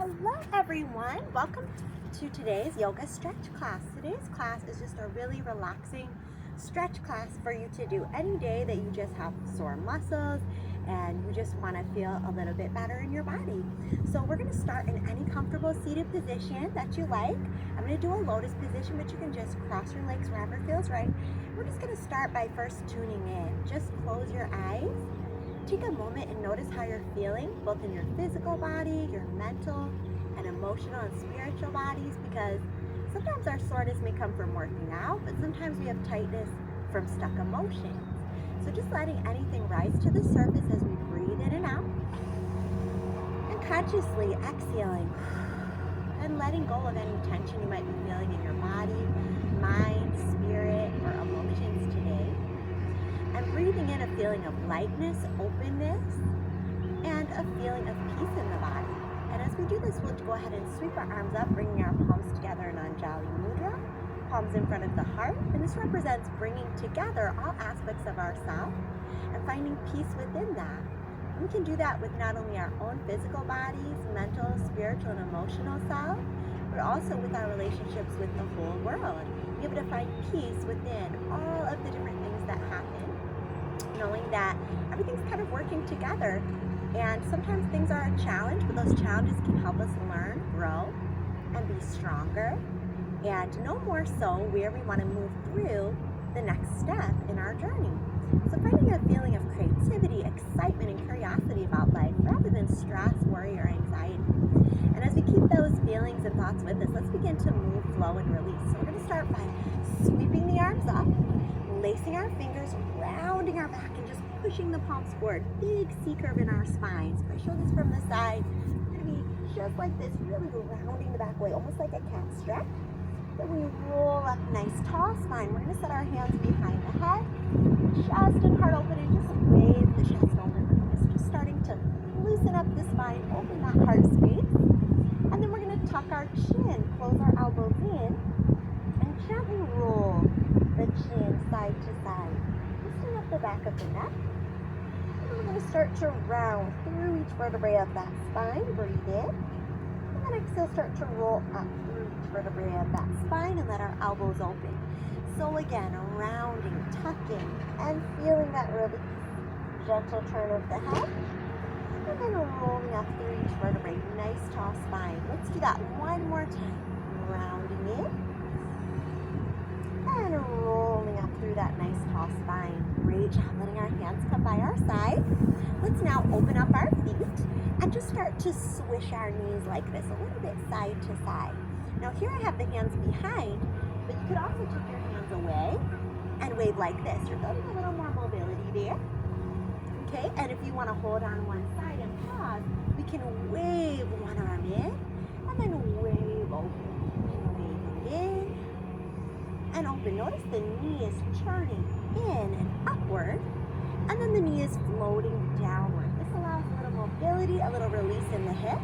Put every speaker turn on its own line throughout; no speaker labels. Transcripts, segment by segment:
Hello everyone, welcome to today's yoga stretch class. Today's class is just a really relaxing stretch class for you to do any day that you just have sore muscles and you just want to feel a little bit better in your body. So we're going to start in any comfortable seated position that you like. I'm going to do a lotus position, but you can just cross your legs wherever feels right. We're just going to start by first tuning in. Just close your eyes. Take a moment and notice how you're feeling, both in your physical body, your mental and emotional and spiritual bodies, because sometimes our soreness may come from working out, but sometimes we have tightness from stuck emotions. So just letting anything rise to the surface as we breathe in and out, and consciously exhaling and letting go of any tension you might be feeling in your body, mind, spirit, or emotions today. And breathing in a feeling of lightness, openness, and a feeling of peace in the body. And as we do this, we'll go ahead and sweep our arms up, bringing our palms together in Anjali Mudra, palms in front of the heart. And this represents bringing together all aspects of ourselves and finding peace within that. We can do that with not only our own physical bodies, mental, spiritual, and emotional self, but also with our relationships with the whole world. Be able to find peace within all of the different things that happen, knowing that everything's kind of working together. And sometimes things are a challenge, but those challenges can help us learn, grow, and be stronger, and know more so where we want to move through the next step in our journey. So finding a feeling of creativity, excitement, and curiosity about life rather than stress, worry, or anxiety. And as we keep those feelings and thoughts with us, let's begin to move, flow, and release. So we're going to start by sweeping the arms up, lacing our fingers, rounding our back, and just pushing the palms forward. Big C curve in our spine. So if I show this from the side, it's going to be just like this, really rounding the back way, almost like a cat stretch. Then we roll up, nice tall spine. We're going to set our hands behind the head, chest and heart open, and just wave the chest open. Just starting to loosen up the spine, open that heart space. And then we're going to tuck our chin, close our elbows in, and gently roll the chin side to side, lifting up the back of the neck. And we're going to start to round through each vertebrae of that spine. Breathe in. And then exhale, start to roll up through each vertebrae of that spine and let our elbows open. So again, rounding, tucking, and feeling that release. Gentle turn of the head. And then rolling up through each vertebrae. Nice tall spine. Let's do that one more time. Rounding in. And rolling up through that nice tall spine. Great job letting our hands come by our side. Let's now open up our feet and just start to swish our knees like this, a little bit side to side. Now here I have the hands behind, but you could also take your hands away and wave like this. You're building a little more mobility there. Okay, and if you want to hold on one side and pause, we can wave one arm in and then wave open. Wave in and open. Notice the knee is turning in and upward, and then the knee is floating downward. This allows a little mobility, a little release in the hip.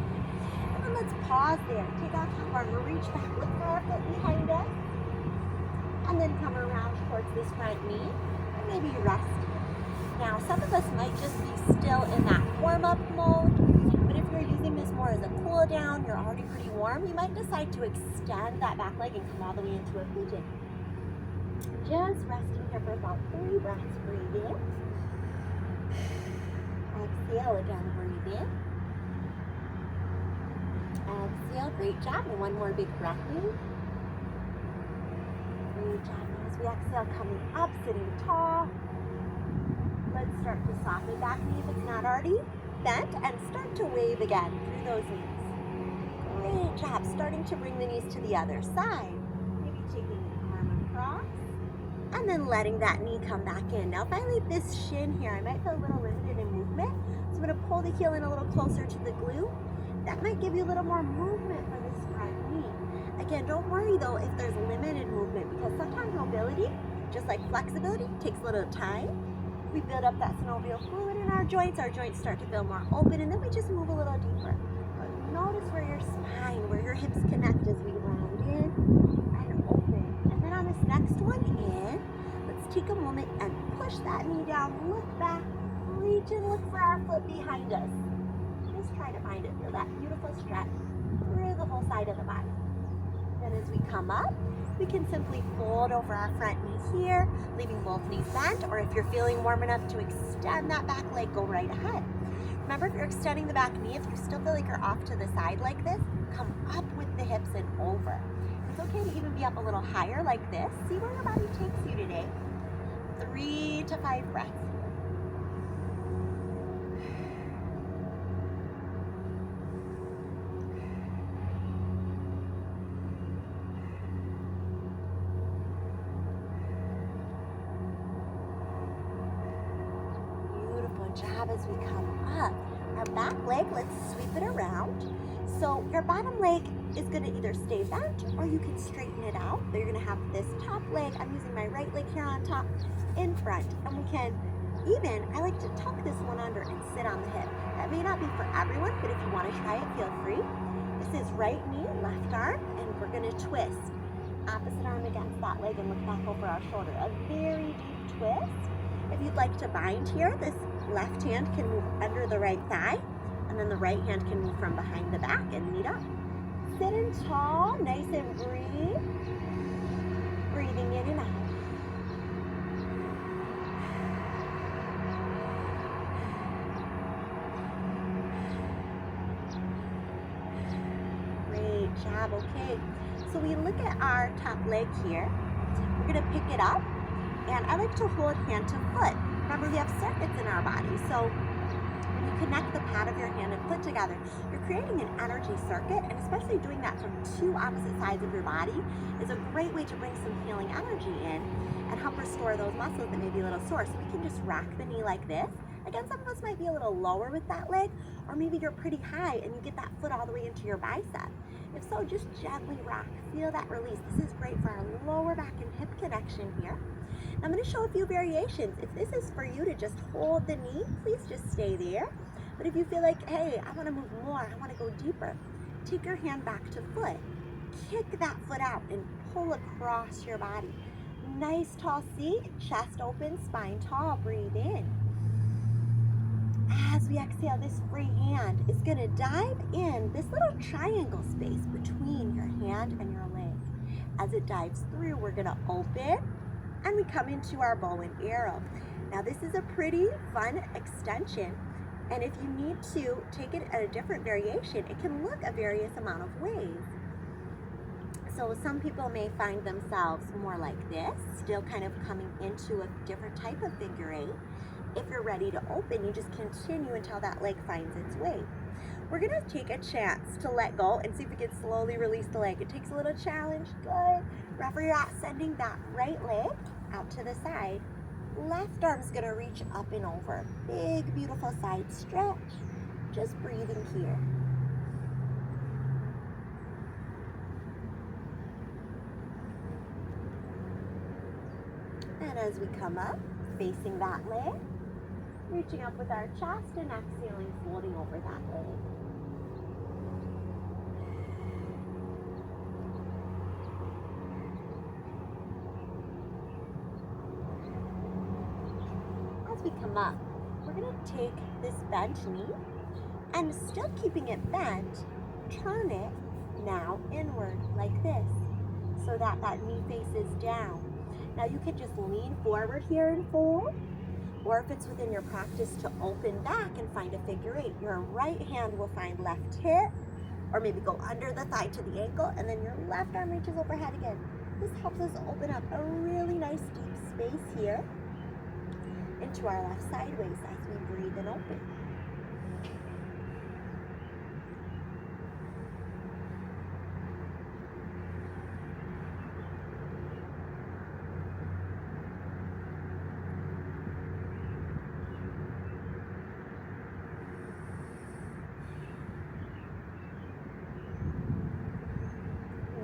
And then let's pause there. Take our top arm, reach back, look for our foot behind us, and then come around towards this front knee, and maybe rest. Now, some of us might just be still in that warm-up mode, but if you're using this more as a cool down, you're already pretty warm, you might decide to extend that back leg and come all the way into a pigeon. Just resting here for about 3 breaths. Breathe in. Exhale again, breathe in. Exhale, great job. And one more big breath in. Great job. As we exhale, coming up, sitting tall. Let's start to soften back knee if it's not already bent, and start to wave again through those knees. Great job. Starting to bring the knees to the other side. Maybe taking the arm across, and then letting that knee come back in. Now if I leave this shin here, I might feel a little limited in movement. So I'm going to pull the heel in a little closer to the glute. That might give you a little more movement for this front knee. Again, don't worry though if there's limited movement, because sometimes mobility, just like flexibility, takes a little time. We build up that synovial fluid in our joints start to feel more open, and then we just move a little deeper. But notice where your spine, where your hips connect as we round in and open. And then on this next one in, let's take a moment and push that knee down, look back, reach and look for our foot behind us. Just try to find it, feel that beautiful stretch. side of the body. Then as we come up, we can simply fold over our front knee here, leaving both knees bent, or if you're feeling warm enough to extend that back leg, go right ahead. Remember, if you're extending the back knee, if you still feel like you're off to the side like this, come up with the hips and over. It's okay to even be up a little higher like this. See where your body takes you today. 3 to 5 breaths. Job as we come up. Our back leg, let's sweep it around. So your bottom leg is going to either stay bent or you can straighten it out. But you're going to have this top leg, I'm using my right leg here on top, in front. And we can even, I like to tuck this one under and sit on the hip. That may not be for everyone, but if you want to try it, feel free. This is right knee, left arm, and we're going to twist. Opposite arm against that leg and look back over our shoulder. A very deep twist. If you'd like to bind here, this left hand can move under the right thigh, and then the right hand can move from behind the back and meet up. Sit in tall, nice and breathe. Breathing in and out. Great job, okay. So we look at our top leg here. We're gonna pick it up, and I like to hold hand to foot. Remember, we have circuits in our body, so when you connect the pad of your hand and foot together, you're creating an energy circuit, and especially doing that from 2 opposite sides of your body is a great way to bring some healing energy in and help restore those muscles that may be a little sore. So we can just rack the knee like this. Again, some of us might be a little lower with that leg, or maybe you're pretty high and you get that foot all the way into your bicep. If so, just gently rock. Feel that release. This is great for our lower back and hip connection here. I'm going to show a few variations. If this is for you to just hold the knee, please just stay there. But if you feel like, hey, I want to move more, I want to go deeper, take your hand back to foot. Kick that foot out and pull across your body. Nice tall seat, chest open, spine tall, breathe in. As we exhale, this free hand is going to dive in this little triangle space between your hand and your leg. As it dives through, we're going to open, and we come into our bow and arrow. Now this is a pretty fun extension, and if you need to take it at a different variation, it can look a various amount of ways. So some people may find themselves more like this, still kind of coming into a different type of figure 8. If you're ready to open, you just continue until that leg finds its way. We're gonna take a chance to let go and see if we can slowly release the leg. It takes a little challenge, good. Wherever you're at, sending that right leg out to the side. Left arm's gonna reach up and over. Big, beautiful side stretch. Just breathing here. And as we come up, facing that leg, reaching up with our chest and exhaling, folding over that leg. As we come up, we're going to take this bent knee and still keeping it bent, turn it now inward like this so that that knee faces down. Now you can just lean forward here and fold, or if it's within your practice to open back and find a figure 8, your right hand will find left hip, or maybe go under the thigh to the ankle, and then your left arm reaches overhead again. This helps us open up a really nice deep space here into our left sideways as we breathe and open.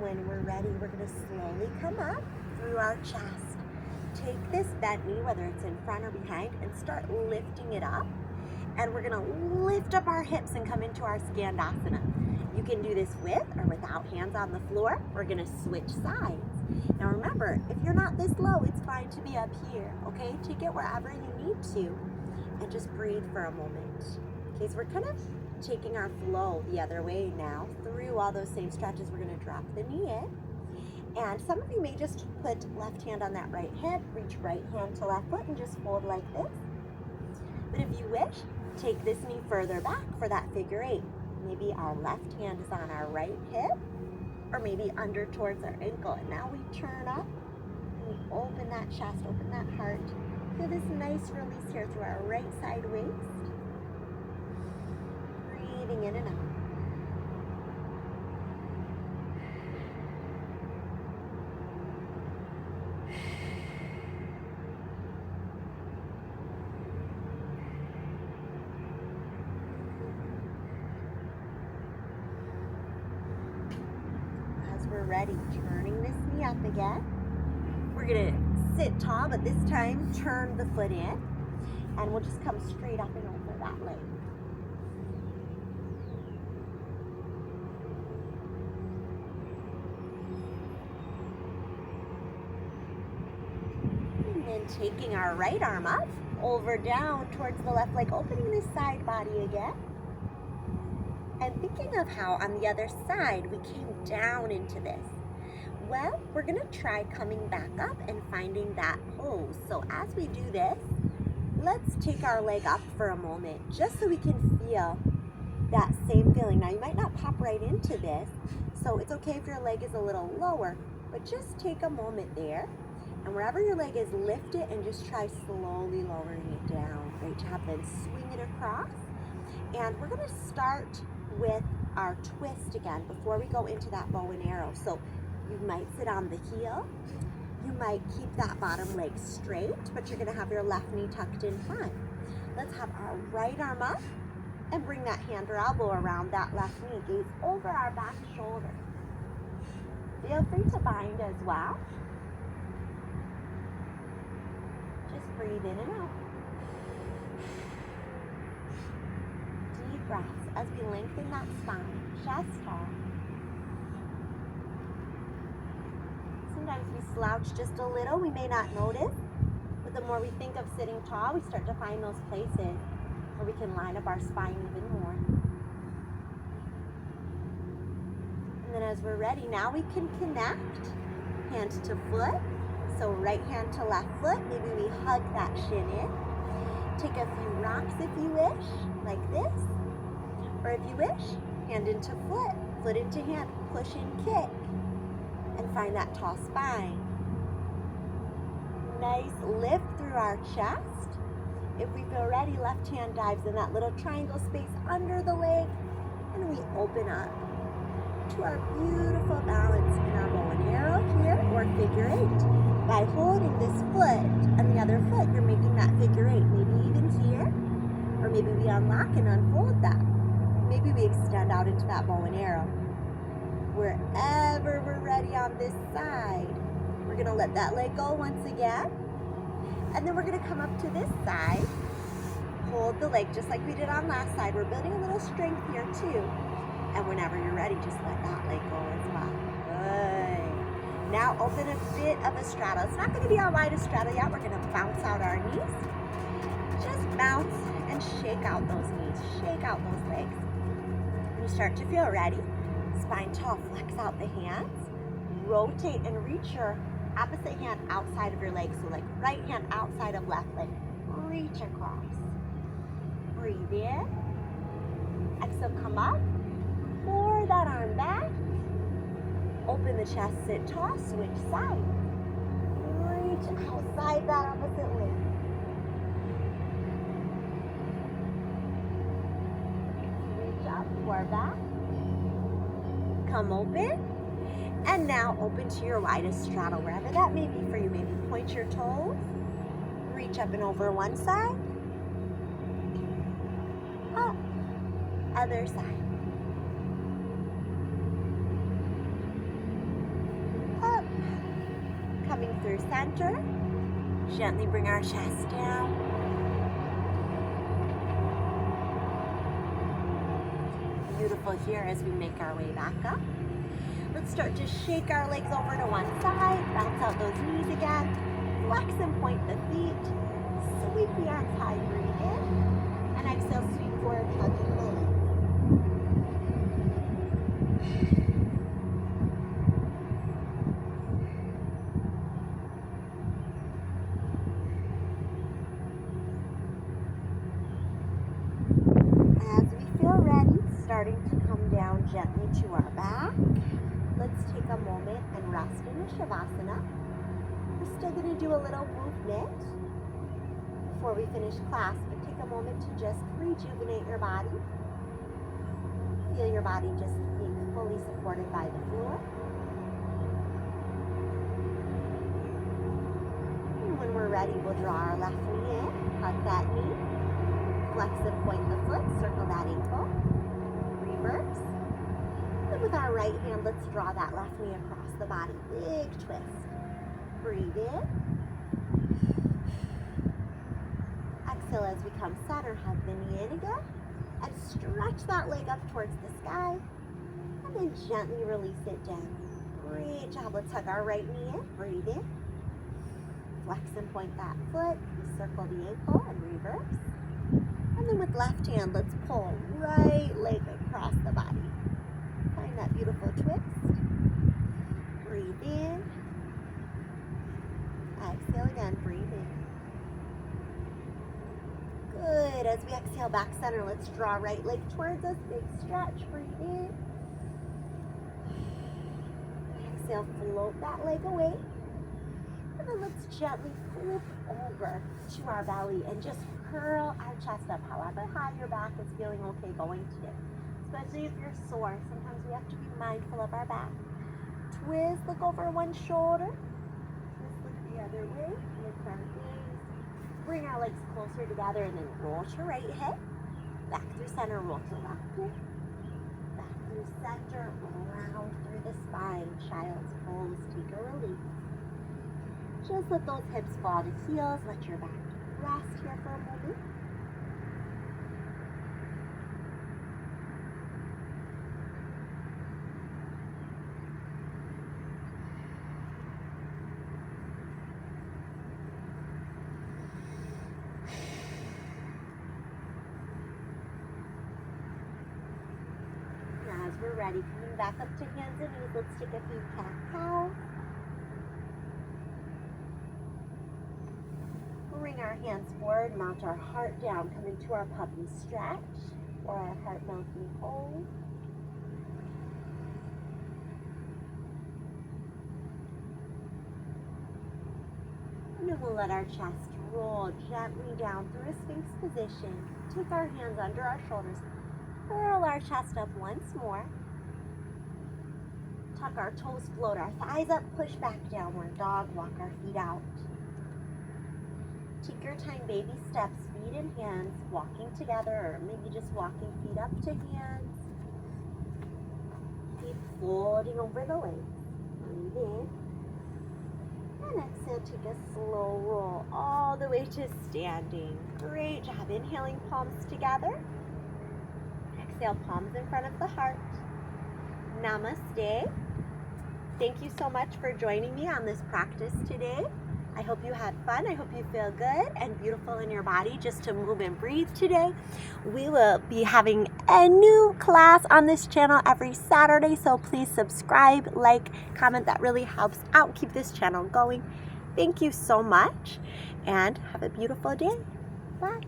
When we're ready, we're going to slowly come up through our chest. Take this bent knee, whether it's in front or behind, and start lifting it up. And we're going to lift up our hips and come into our Skandasana. You can do this with or without hands on the floor. We're going to switch sides. Now remember, if you're not this low, it's fine to be up here, okay? Take it wherever you need to and just breathe for a moment. Okay, so we're kind of taking our flow the other way now through all those same stretches. We're going to drop the knee in. And some of you may just put left hand on that right hip, reach right hand to left foot, and just fold like this. But if you wish, take this knee further back for that figure eight. Maybe our left hand is on our right hip, or maybe under towards our ankle. And now we turn up, and we open that chest, open that heart. Feel this nice release here through our right side waist. Breathing in and out. We're ready, turning this knee up again. We're gonna sit tall, but this time turn the foot in, and we'll just come straight up and over that leg. And then taking our right arm up, over down towards the left leg, opening this side body again. And thinking of how on the other side we came down into this. Well, we're gonna try coming back up and finding that pose. So as we do this, let's take our leg up for a moment, just so we can feel that same feeling. Now you might not pop right into this, so it's okay if your leg is a little lower, but just take a moment there, and wherever your leg is, lift it and just try slowly lowering it down. Great job, then swing it across. And we're gonna start with our twist again before we go into that bow and arrow. So you might sit on the heel, you might keep that bottom leg straight, but you're gonna have your left knee tucked in front. Let's have our right arm up and bring that hand or elbow around that left knee, gaze over our back shoulder. Feel free to bind as well. Just breathe in and out. Deep breaths as we lengthen that spine, chest tall. Sometimes we slouch just a little, we may not notice, but the more we think of sitting tall, we start to find those places where we can line up our spine even more. And then as we're ready, now we can connect hand to foot. So right hand to left foot, maybe we hug that shin in. Take a few rocks if you wish, like this. Or if you wish, hand into foot, foot into hand, push and kick, and find that tall spine. Nice lift through our chest. If we feel ready, left hand dives in that little triangle space under the leg, and we open up to our beautiful balance in our bow and arrow here, or figure eight. By holding this foot and the other foot, you're making that figure eight, maybe even here, or maybe we unlock and unfold that. Maybe we extend out into that bow and arrow. Wherever we're ready on this side, we're gonna let that leg go once again. And then we're gonna come up to this side, hold the leg just like we did on last side. We're building a little strength here too. And whenever you're ready, just let that leg go as well. Good. Now open a bit of a straddle. It's not gonna be our widest straddle yet. We're gonna bounce out our knees. Just bounce and shake out those knees, shake out those legs. When you start to feel ready, spine tall, flex out the hands, rotate and reach your opposite hand outside of your leg. So like right hand outside of left leg, reach across. Breathe in, exhale, come up, pour that arm back, open the chest, sit tall, switch side, reach outside that opposite leg. Pour back, come open, and now open to your widest straddle, wherever that may be for you. Maybe point your toes, reach up and over one side, up, other side, up, coming through center, gently bring our chest down. Beautiful here as we make our way back up. Let's start to shake our legs over to one side, bounce out those knees again, flex and point the feet, sweep the arms high, breathe in, and exhale, sweep forward, hug the legs. a moment and rest in a Shavasana. We're still going to do a little movement before we finish class, but take a moment to just rejuvenate your body. Feel your body just being fully supported by the floor. And when we're ready, we'll draw our left knee in, hug that knee, flex and point the foot, circle that ankle, reverse. And with our right hand, let's draw that left knee across the body. Big twist. Breathe in. Exhale as we come center, hug the knee in again. And stretch that leg up towards the sky. And then gently release it down. Great job. Let's hug our right knee in. Breathe in. Flex and point that foot. Circle the ankle and reverse. And then with left hand, let's pull right leg across the body. Find that beautiful twist. Breathe in. Exhale again. Breathe in. Good. As we exhale back center, let's draw right leg towards us. Big stretch. Breathe in. Exhale, float that leg away. And then let's gently flip over to our belly and just curl our chest up, however high your back is feeling okay going today. Especially if you're sore. Sometimes we have to be mindful of our back. Twist, look over one shoulder. Twist, look the other way. Lift our gaze. Bring our legs closer together and then roll to right hip. Back through center, roll to left hip. Back through center, round through the spine. Child's pose, take a release. Just let those hips fall to heels. Let your back rest here for a moment. Now as we're ready, coming back up to hands and knees, let's take a few cat-cows. Bring our hands forward, mount our heart down, come into our puppy stretch, or our heart mountain hold. And then we'll let our chest roll gently down through a Sphinx position. Take our hands under our shoulders, curl our chest up once more. Tuck our toes, float our thighs up, push back downward dog, walk our feet out. Take your time, baby steps, feet and hands, walking together, or maybe just walking feet up to hands. Keep folding over the legs. Breathe in. And exhale, take a slow roll all the way to standing. Great job. Inhaling, palms together. Exhale, palms in front of the heart. Namaste. Thank you so much for joining me on this practice today. I hope you had fun. I hope you feel good and beautiful in your body just to move and breathe today. We will be having a new class on this channel every Saturday, so please subscribe, like, comment. That really helps out keep this channel going. Thank you so much and have a beautiful day. Bye.